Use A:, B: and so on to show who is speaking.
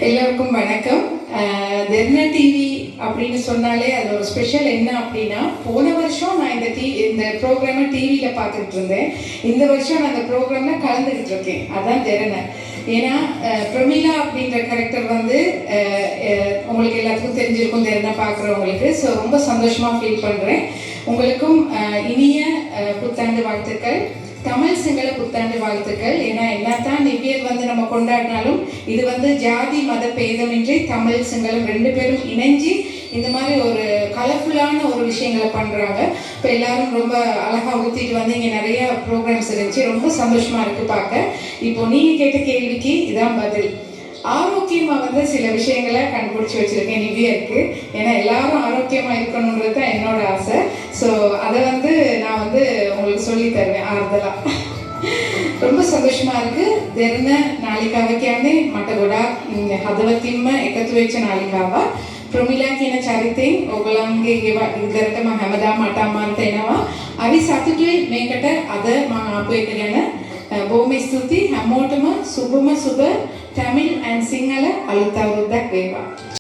A: எல்லோருக்கும் வணக்கம். தெர்னா டிவி அப்படின்னு சொன்னாலே அது ஒரு ஸ்பெஷல் என்ன அப்படின்னா, போன வருஷம் நான் இந்த ப்ரோக்ராமை டிவியில் பார்த்துட்டு இருந்தேன். இந்த வருஷம் நான் அந்த ப்ரோக்ராமில் கலந்துக்கிட்டு இருக்கேன். அதான் தெர்னா. ஏன்னா பிரமிளா அப்படின்ற கேரக்டர் வந்து உங்களுக்கு எல்லாத்துக்கும் தெரிஞ்சிருக்கும் தெர்னா பார்க்குறவங்களுக்கு. ஸோ ரொம்ப சந்தோஷமாக ஃபீல் பண்ணுறேன். உங்களுக்கும் இனிய புத்தாண்டு வாழ்த்துக்கள், தமிழ் சிங்கள புத்தாண்டு வாழ்த்துக்கள். ஏன்னா என்னத்தான் நிவ்யர் வந்து நம்ம கொண்டாடினாலும் இது வந்து ஜாதி மத பேதமின்றி தமிழ் சிங்களம் ரெண்டு பேரும் இணைஞ்சு இந்த மாதிரி ஒரு கலர்ஃபுல்லான ஒரு விஷயங்களை பண்ணுறாங்க. இப்போ எல்லாரும் ரொம்ப அழகாக ஊற்றிட்டு வந்து இங்கே நிறைய ப்ரோக்ராம்ஸ் இருந்துச்சு. ரொம்ப சந்தோஷமாக இருக்குது பார்க்க. இப்போ நீங்கள் கேட்ட கேள்விக்கு இதான் பதில். ஆரோக்கியமாக வந்து சில விஷயங்களை கண்டுபிடிச்சி வச்சுருக்கேன் நிவ்யருக்கு. ஏன்னா எல்லாரும் ஆரோக்கியமாக இருக்கணுன்றது தான் என்னோட ஆசை. ஸோ அதை வந்து நான் வந்து உங்களுக்கு சொல்லி தருவேன் ஆறுதலாக. ரொம்ப සන්තෝෂமாக இருக்குது. දෙරණ නාලිකාව කියන්නේ මට ගොඩාක් හදවතින්ම එකතු වෙච්ච නාලිකාවක්. ප්‍රමිලා කියන චරිතෙන් ඔයගලන්ගේ ගෙදරට මම හැමදාම මට අම්මාන්ට එනවා. හරි සතුටුයි මේකට අද මම ආපු එක ගැන. බොහොම ස්තුතියි හැමෝටම සුබම සුබ තමිල් and සිංහල අලුත් අවුරුද්දක් වේවා.